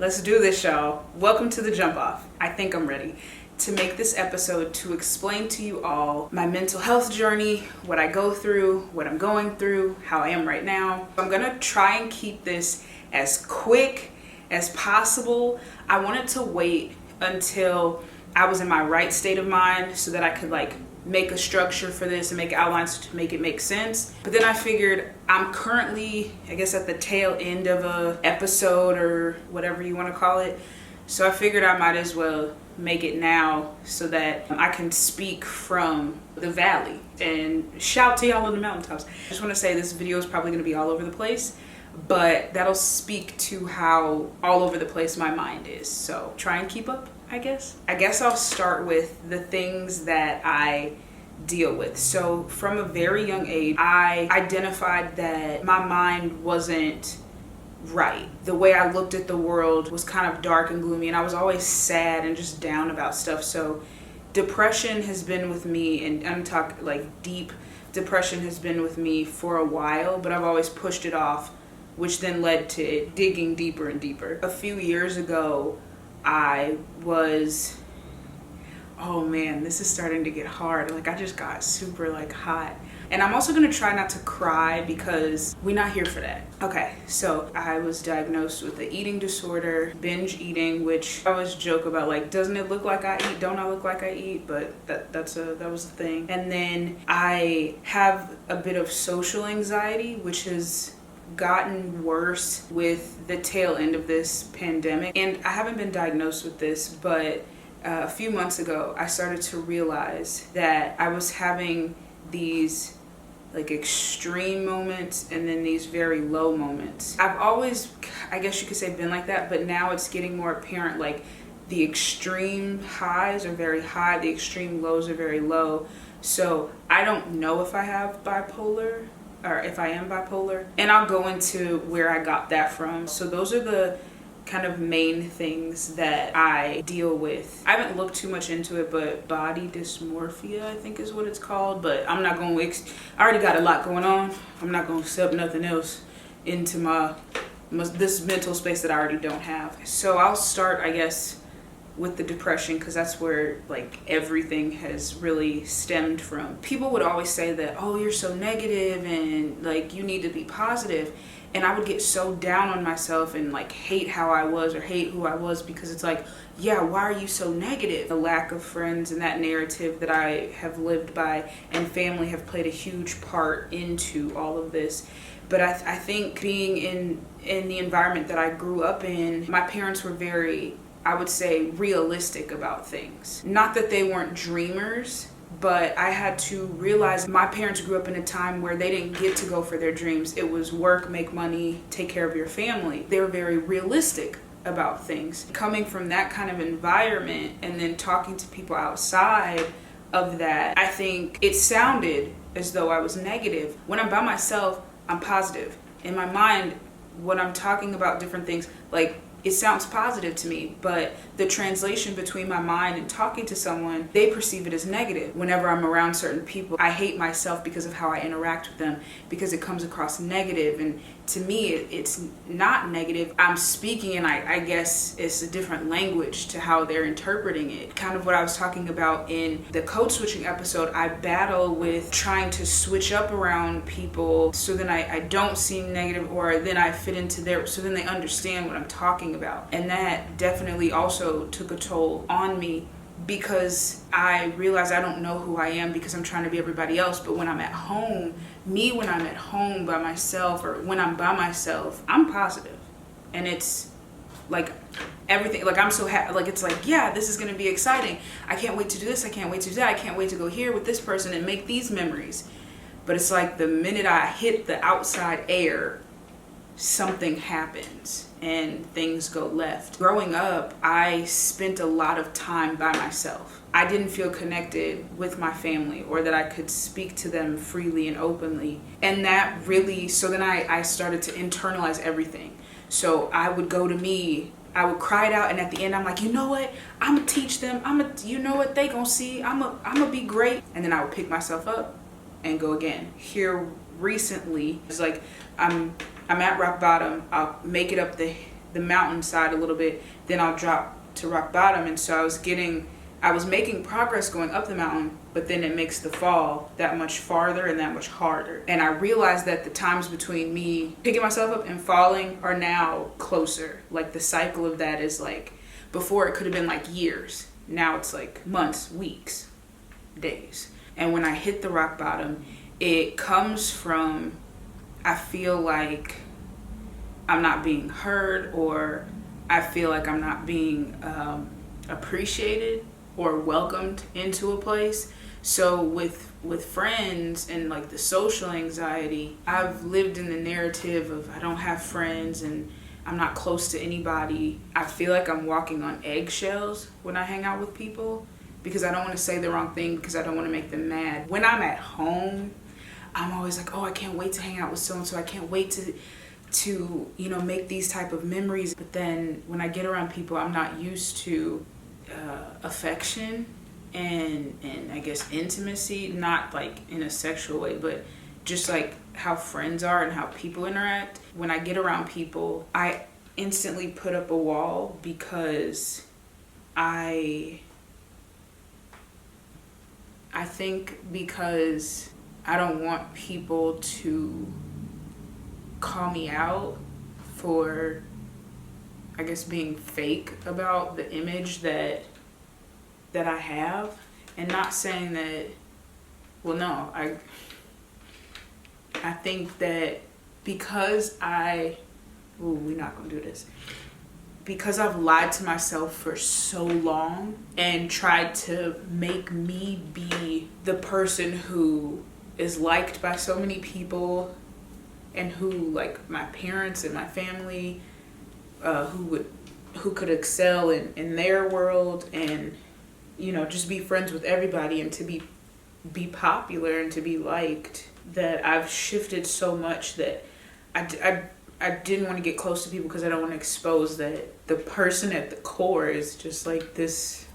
Let's do this, y'all. Welcome to the jump off. I think I'm ready to make this episode to explain to you all my mental health journey, what I go through, what I'm going through, how I am right now. I'm gonna try and keep this as quick as possible. I wanted to wait until I was in my right state of mind so that I could make a structure for this and make outlines to make it make sense. But then I figured I'm currently, I guess, at the tail end of a episode or whatever you want to call it. So I figured I might as well make it now so that I can speak from the valley and shout to y'all on the mountaintops. I just want to say this video is probably going to be all over the place, but that'll speak to how all over the place my mind is. So try and keep up, I guess. I guess I'll start with the things that I deal with. So from a very young age, I identified that my mind wasn't right. The way I looked at the world was kind of dark and gloomy, and I was always sad and just down about stuff. So depression has been with me, and I'm talking deep depression has been with me for a while, but I've always pushed it off, which then led to digging deeper and deeper. A few years ago, I was, oh man, this is starting to get hard. I just got super hot. And I'm also gonna try not to cry because we're not here for that. Okay, so I was diagnosed with an eating disorder, binge eating, which I always joke about, doesn't it look like I eat? Don't I look like I eat? But that was a thing. And then I have a bit of social anxiety, which has gotten worse with the tail end of this pandemic. And I haven't been diagnosed with this, but a few months ago, I started to realize that I was having these extreme moments and then these very low moments. I've always, I guess you could say, been like that, but now it's getting more apparent. The extreme highs are very high, the extreme lows are very low. So I don't know if I have bipolar or if I am bipolar, and I'll go into where I got that from. So those are the kind of main things that I deal with. I haven't looked too much into it, but body dysmorphia, I think is what it's called. But I'm not going to, I already got a lot going on. I'm not going to accept nothing else into this mental space that I already don't have. So I'll start, I guess, with the depression, because that's where everything has really stemmed from. People would always say that, oh, you're so negative and you need to be positive. And I would get so down on myself and hate how I was or hate who I was, because it's yeah, why are you so negative? The lack of friends and that narrative that I have lived by and family have played a huge part into all of this. But I think being in the environment that I grew up in, my parents were very, I would say, realistic about things. Not that they weren't dreamers, but I had to realize my parents grew up in a time where they didn't get to go for their dreams. It was work, make money, take care of your family. They were very realistic about things. Coming from that kind of environment and then talking to people outside of that, I think it sounded as though I was negative. When I'm by myself, I'm positive. In my mind, when I'm talking about different things, it sounds positive to me, but the translation between my mind and talking to someone, they perceive it as negative. Whenever I'm around certain people, I hate myself because of how I interact with them, because it comes across negative. And to me, it's not negative. I'm speaking, and I guess it's a different language to how they're interpreting it. Kind of what I was talking about in the code switching episode, I battle with trying to switch up around people so then I don't seem negative, or then I fit into so then they understand what I'm talking about. And that definitely also took a toll on me, because I realized I don't know who I am because I'm trying to be everybody else. But when I'm at home, when I'm at home by myself, or when I'm by myself, I'm positive. And it's everything, I'm so happy, it's yeah, this is going to be exciting. I can't wait to do this. I can't wait to do that. I can't wait to go here with this person and make these memories. But it's the minute I hit the outside air, something happens and things go left. Growing up, I spent a lot of time by myself. I didn't feel connected with my family, or that I could speak to them freely and openly. And that really, so then I started to internalize everything. So I would go to me, I would cry it out, and at the end I'm you know what? I'm gonna teach them. You know what? They gonna see. I'm gonna be great. And then I would pick myself up and go again. Here recently, it's I'm at rock bottom. I'll make it up the the mountainside a little bit, then I'll drop to rock bottom. And so I was making progress going up the mountain, but then it makes the fall that much farther and that much harder. And I realized that the times between me picking myself up and falling are now closer. Like the cycle of that is like, before it could have been like years. Now it's like months, weeks, days. And when I hit the rock bottom, it comes from, I feel like I'm not being heard, or I feel like I'm not being appreciated or welcomed into a place. So with friends and like the social anxiety, I've lived in the narrative of I don't have friends and I'm not close to anybody. I feel like I'm walking on eggshells when I hang out with people because I don't want to say the wrong thing, because I don't want to make them mad. When I'm at home, I'm always like, oh, I can't wait to hang out with so-and-so. I can't wait to make these type of memories. But then when I get around people, I'm not used to affection and I guess intimacy, not like in a sexual way, but just like how friends are and how people interact. When I get around people, I instantly put up a wall because I think because I don't want people to call me out for, I guess, being fake about the image that I have. And not saying that, well, no, I think that because we're not gonna do this. Because I've lied to myself for so long and tried to make me be the person who is liked by so many people, and who, like my parents and my family, who could excel in their world, and just be friends with everybody, and to be popular and to be liked, that I've shifted so much that I didn't want to get close to people because I don't want to expose that the person at the core is just like this,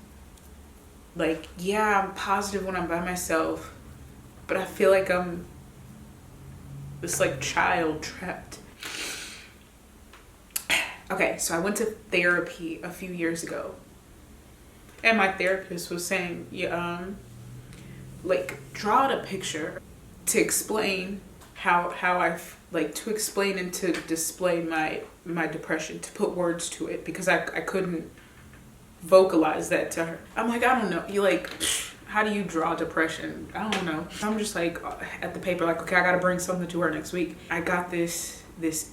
like, yeah, I'm positive when I'm by myself, but I feel like I'm this like child trapped. Okay, so I went to therapy a few years ago, and my therapist was saying, like, draw out a picture to explain how I like to explain and to display my depression, to put words to it, because I couldn't vocalize that to her. I'm like, I don't know. You like, how do you draw depression? I don't know. I'm just like at the paper, like, okay, I gotta bring something to her next week. I got this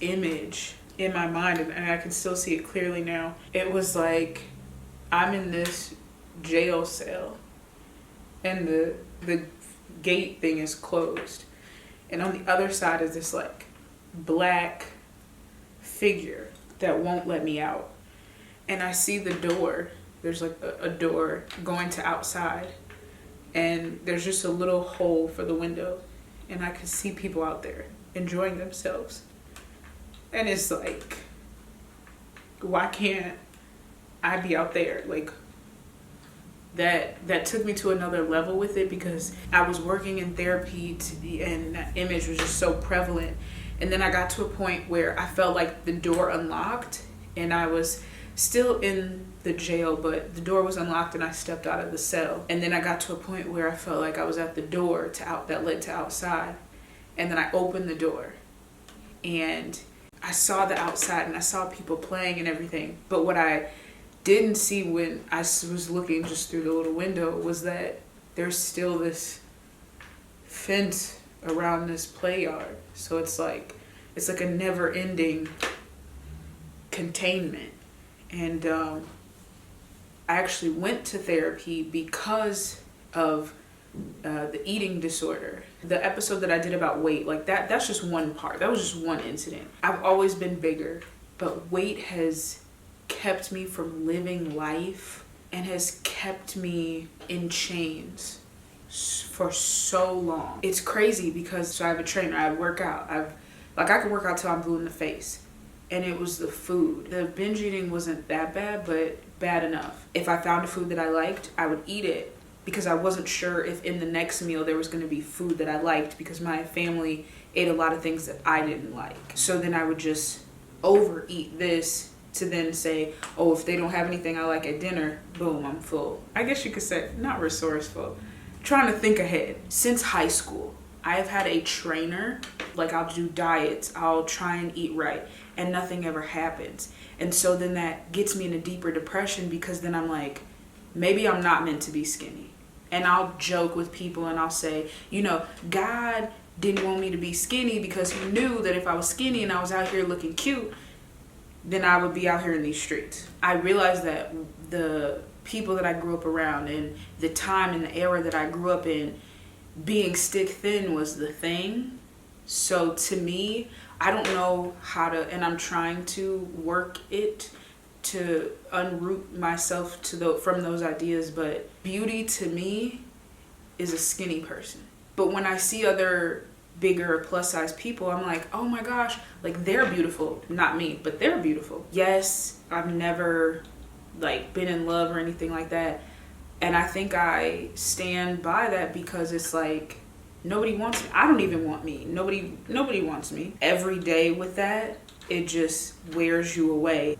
image in my mind, and I can still see it clearly now. It was like, I'm in this jail cell, and the gate thing is closed, and on the other side is this like black figure that won't let me out. And I see the door. There's like a door going to outside, and there's just a little hole for the window, and I can see people out there enjoying themselves. And it's like, why can't I be out there? Like, that took me to another level with it, because I was working in therapy and that image was just so prevalent. And then I got to a point where I felt like the door unlocked, and I was still in the jail, but the door was unlocked and I stepped out of the cell. And then I got to a point where I felt like I was at the door that led to outside. And then I opened the door and I saw the outside, and I saw people playing and everything. But what I didn't see when I was looking just through the little window was that there's still this fence around this play yard. So it's like a never ending containment. And I actually went to therapy because of the eating disorder. The episode that I did about weight, like that's just one part. That was just one incident. I've always been bigger, but weight has kept me from living life and has kept me in chains for so long. It's crazy because so I have a trainer, I work out. I could work out till I'm blue in the face. And it was the food. The binge eating wasn't that bad, but bad enough. If I found a food that I liked, I would eat it, because I wasn't sure if in the next meal there was going to be food that I liked, because my family ate a lot of things that I didn't like. So then I would just overeat this to then say, oh, if they don't have anything I like at dinner, boom, I'm full. I guess you could say, not resourceful, trying to think ahead. Since high school, I have had a trainer. Like, I'll do diets, I'll try and eat right, and nothing ever happens. And so then that gets me in a deeper depression, because then I'm like, maybe I'm not meant to be skinny. And I'll joke with people and I'll say, you know, God didn't want me to be skinny because he knew that if I was skinny and I was out here looking cute, then I would be out here in these streets. I realized that the people that I grew up around and the time and the era that I grew up in, being stick thin was the thing. So to me, I don't know how to, and I'm trying to work it to unroot myself from those ideas, but beauty to me is a skinny person. But when I see other bigger plus size people, I'm like, oh my gosh, like they're beautiful. Not me, but they're beautiful. Yes, I've never like been in love or anything like that. And I think I stand by that, because it's like, nobody wants me. I don't even want me. Nobody wants me. Every day with that, it just wears you away.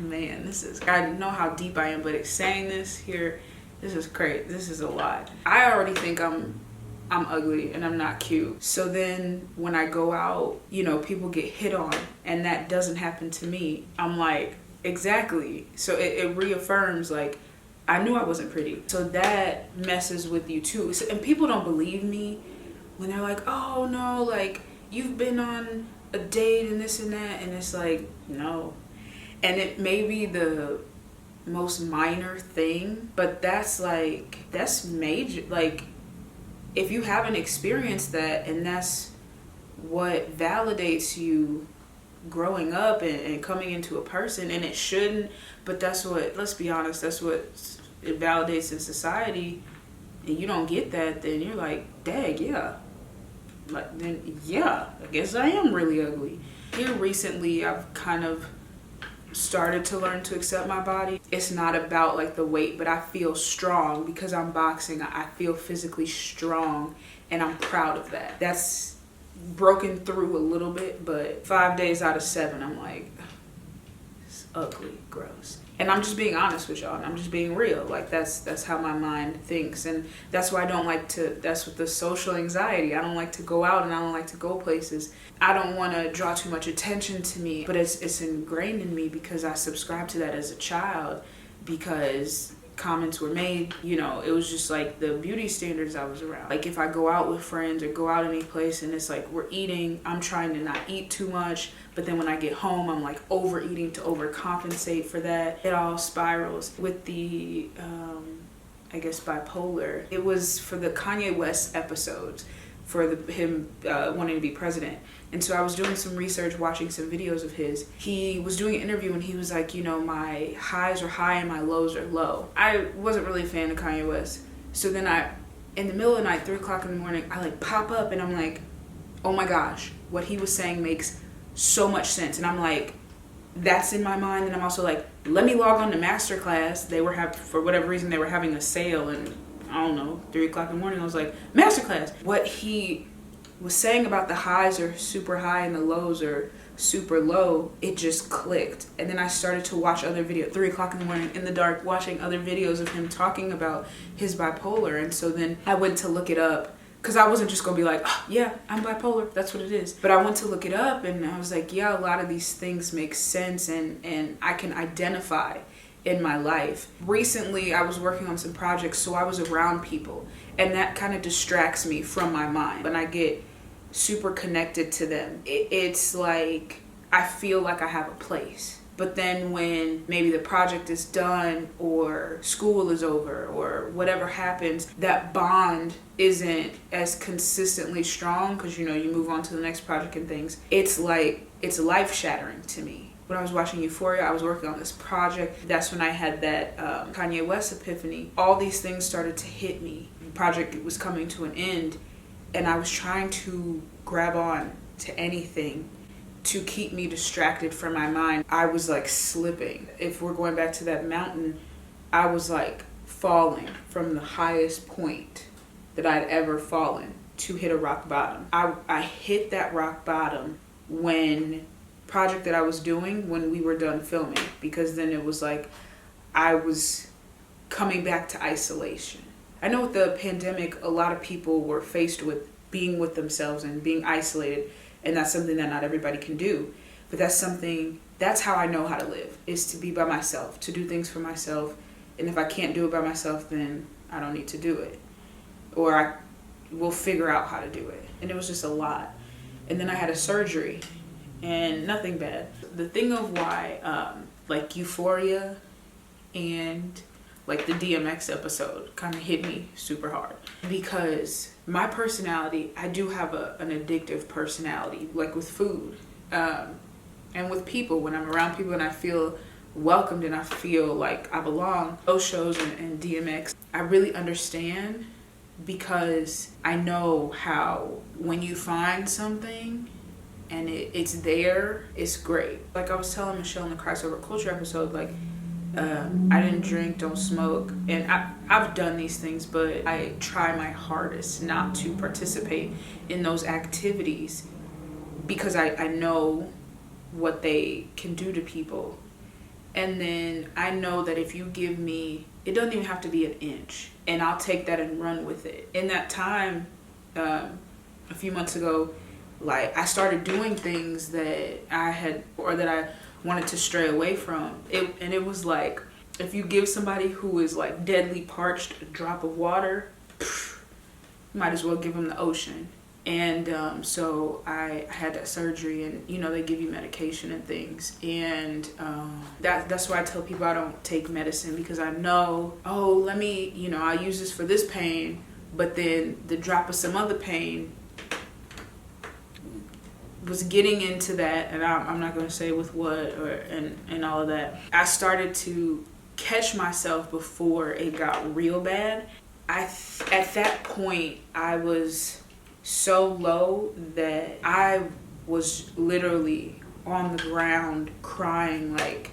Man, I know how deep I am, but saying this here, this is crazy. This is a lot. I already think I'm ugly and I'm not cute. So then when I go out, you know, people get hit on and that doesn't happen to me. I'm like, exactly. So it reaffirms, like, I knew I wasn't pretty. So that messes with you too. And people don't believe me when they're like, oh no, like you've been on a date and this and that. And it's like, no. And it may be the most minor thing, but that's major. Like, if you haven't experienced that and that's what validates you growing up and coming into a person, and it shouldn't, but that's what, let's be honest, that's what it validates in society, and you don't get that, then you're like, dang, yeah. Like, then, yeah, I guess I am really ugly. Here recently, I've kind of started to learn to accept my body. It's not about like the weight, but I feel strong because I'm boxing. I feel physically strong and I'm proud of that. That's broken through a little bit, but 5 days out of 7, I'm like, it's ugly, gross. And I'm just being honest with y'all, and I'm just being real. Like, that's how my mind thinks. And that's why I don't like to, that's with the social anxiety. I don't like to go out and I don't like to go places. I don't want to draw too much attention to me, but it's ingrained in me because I subscribed to that as a child, because comments were made, you know, it was just like the beauty standards I was around. Like, if I go out with friends or go out any place and it's like we're eating, I'm trying to not eat too much, but then when I get home, I'm like overeating to overcompensate for that. It all spirals. With the, I guess, bipolar, it was for the Kanye West episodes, for him wanting to be president. And so I was doing some research, watching some videos of his. He was doing an interview and he was like, you know, my highs are high and my lows are low. I wasn't really a fan of Kanye West. So then in the middle of the night, 3 o'clock in the morning, I like pop up and I'm like, oh my gosh, what he was saying makes so much sense. And I'm like, that's in my mind. And I'm also like, let me log on to Masterclass. They were for whatever reason, they were having a sale, and I don't know, 3 o'clock in the morning, I was like, Masterclass. What he was saying about the highs are super high and the lows are super low, it just clicked. And then I started to watch other videos, 3 o'clock in the morning in the dark, watching other videos of him talking about his bipolar. And so then I went to look it up, because I wasn't just gonna be like, oh, yeah, I'm bipolar, that's what it is. But I went to look it up and I was like, yeah, a lot of these things make sense and I can identify in my life. Recently, I was working on some projects, so I was around people, and that kind of distracts me from my mind. When I get super connected to them, it's like I feel like I have a place. But then when maybe the project is done or school is over or whatever happens, that bond isn't as consistently strong, because, you know, you move on to the next project and things. It's like, it's life shattering to me. When I was watching Euphoria, I was working on this project. That's when I had that Kanye West epiphany. All these things started to hit me. The project was coming to an end, and I was trying to grab on to anything to keep me distracted from my mind. I was like slipping. If we're going back to that mountain, I was like falling from the highest point that I'd ever fallen to hit a rock bottom. I hit that rock bottom when project that I was doing when we were done filming, because then it was like I was coming back to isolation. I know with the pandemic, a lot of people were faced with being with themselves and being isolated, and that's something that not everybody can do. But that's how I know how to live, is to be by myself, to do things for myself. And if I can't do it by myself, then I don't need to do it. Or I will figure out how to do it. And it was just a lot. And then I had a surgery, and nothing bad. The thing of why, like Euphoria and like the DMX episode kind of hit me super hard, because my personality, I do have an addictive personality, like with food, and with people. When I'm around people and I feel welcomed and I feel like I belong, those shows and DMX, I really understand, because I know how when you find something and it's there, it's great. Like I was telling Michelle in the Christ Over Culture episode, like I didn't drink, don't smoke, and I've done these things, but I try my hardest not to participate in those activities, because I know what they can do to people. And then I know that if you give me, it doesn't even have to be an inch, and I'll take that and run with it. In that time, a few months ago, like I started doing things that I wanted to stray away from. And it was like, if you give somebody who is like deadly parched a drop of water, you might as well give them the ocean. And so I had that surgery, and they give you medication and things, and that's why I tell people I don't take medicine, because I know, let me, I'll use this for this pain, but then the drop of some other pain was getting into that, and I'm not going to say with what and all of that. I started to catch myself before it got real bad. At that point, I was so low that I was literally on the ground crying, like,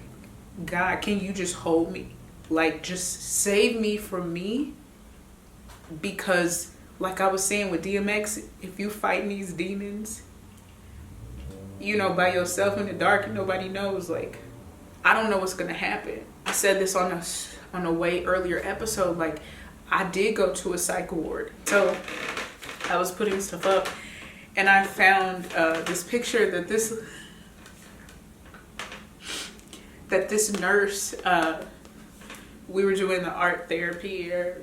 God, can you just hold me? Like, just save me from me. Because like I was saying with DMX, if you fighting these demons, by yourself in the dark and nobody knows, like, I don't know what's gonna happen. I said this on a way earlier episode, like, I did go to a psych ward. So I was putting stuff up, and I found this picture that this nurse, we were doing the art therapy or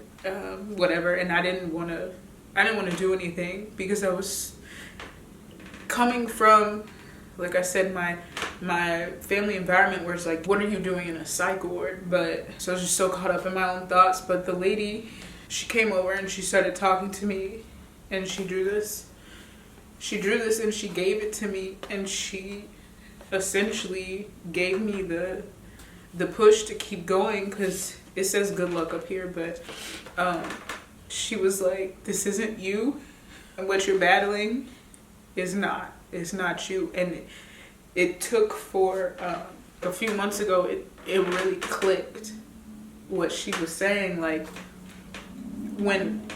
whatever, and I didn't want to do anything, because I was coming from, like I said, my family environment where it's like, what are you doing in a psych ward? But so I was just so caught up in my own thoughts. But the lady, she came over and she started talking to me, and she drew this and she gave it to me, and she essentially gave me the push to keep going, because it says good luck up here, but she was like, this isn't you, and what you're battling is not. It's not you. And it took for a few months ago, it really clicked what she was saying. Like, when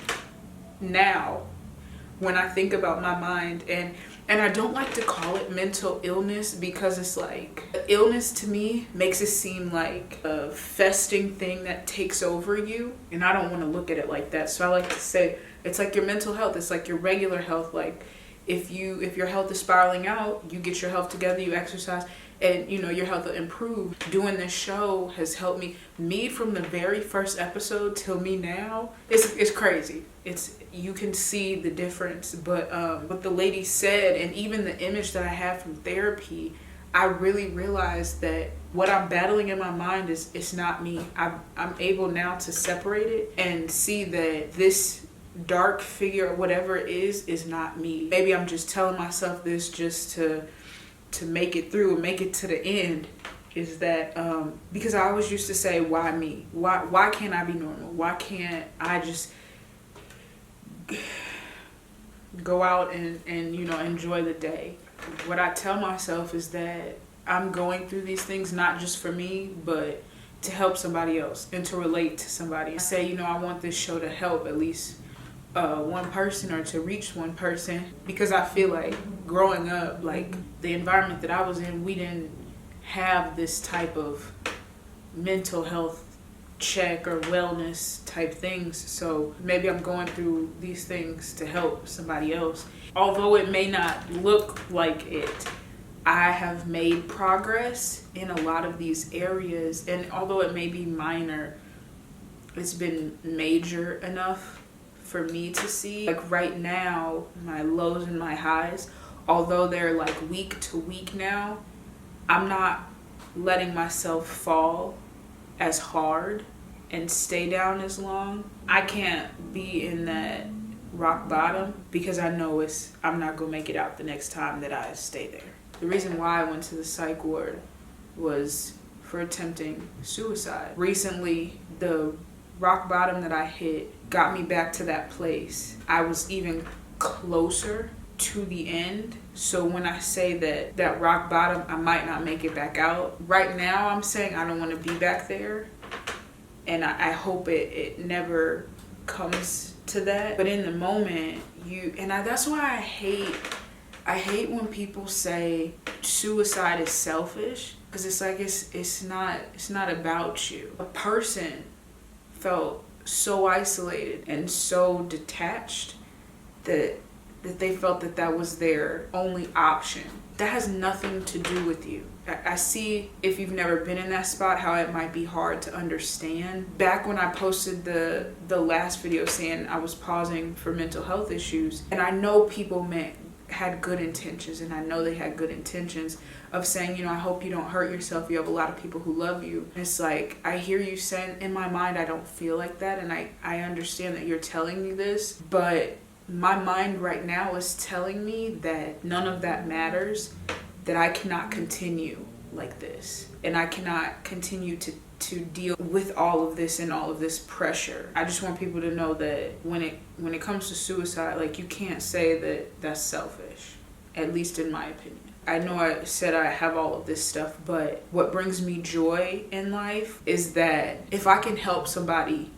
I think about my mind, and I don't like to call it mental illness, because it's like, illness to me makes it seem like a festing thing that takes over you, and I don't want to look at it like that. So I like to say it's like your mental health. It's like your regular health. Like, if your health is spiraling out, you get your health together, you exercise, and your health will improve. Doing this show has helped me from the very first episode till me now. It's crazy. You can see the difference. But what the lady said, and even the image that I have from therapy, I really realized that what I'm battling in my mind it's not me. I'm able now to separate it and see that this dark figure or whatever it is not me. Maybe I'm just telling myself this just to make it through and make it to the end, is that because I always used to say, why me? Why can't I be normal? Why can't I just go out and enjoy the day? What I tell myself is that I'm going through these things not just for me, but to help somebody else and to relate to somebody. I say, I want this show to help at least one person or to reach one person, because I feel like growing up, like the environment that I was in, we didn't have this type of mental health check or wellness type things. So maybe I'm going through these things to help somebody else. Although it may not look like it, I have made progress in a lot of these areas, and although it may be minor, it's been major enough for me to see. Like right now, my lows and my highs, although they're like week to week now, I'm not letting myself fall as hard and stay down as long. I can't be in that rock bottom because I know I'm not gonna make it out the next time that I stay there. The reason why I went to the psych ward was for attempting suicide. Recently, the rock bottom that I hit got me back to that place. I was even closer to the end. So when I say that rock bottom, I might not make it back out. Right now, I'm saying I don't want to be back there. And I hope it never comes to that. But in the moment, that's why I hate when people say suicide is selfish, because it's like it's not about you. A person felt so isolated and so detached that they felt that was their only option. That has nothing to do with you. I see, if you've never been in that spot, how it might be hard to understand. Back when I posted the last video saying I was pausing for mental health issues, and I know people had good intentions, and I know they had good intentions of saying, I hope you don't hurt yourself. You have a lot of people who love you. And it's like, I hear you saying, in my mind, I don't feel like that. And I understand that you're telling me this, but my mind right now is telling me that none of that matters, that I cannot continue like this. And I cannot continue to deal with all of this and all of this pressure. I just want people to know that when it comes to suicide, like, you can't say that that's selfish, at least in my opinion. I know I said I have all of this stuff, but what brings me joy in life is that if I can help somebody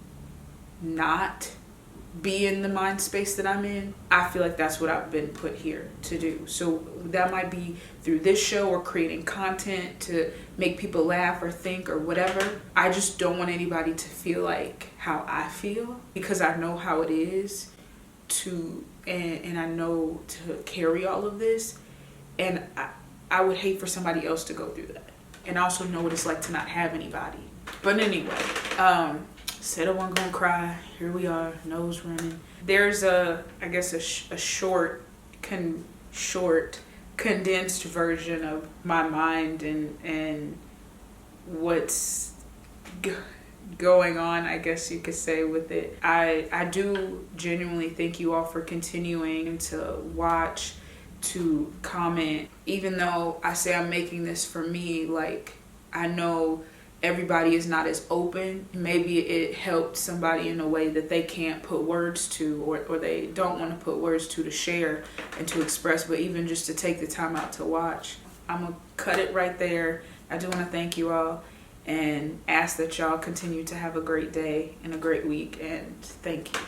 not be in the mind space that I'm in, I feel like that's what I've been put here to do. So that might be through this show or creating content to make people laugh or think or whatever. I just don't want anybody to feel like how I feel, because I know how it is and I know to carry all of this, and I would hate for somebody else to go through that. And I also know what it's like to not have anybody. But anyway, said I wasn't gonna cry. Here we are, nose running. There's a short, condensed version of my mind and what's going on, I guess you could say, with it. I do genuinely thank you all for continuing to watch, to comment. Even though I say I'm making this for me, like, I know everybody is not as open. Maybe it helped somebody in a way that they can't put words to, or they don't want to put words to share and to express, but even just to take the time out to watch. I'm gonna cut it right there. I do want to thank you all and ask that y'all continue to have a great day and a great week, and thank you.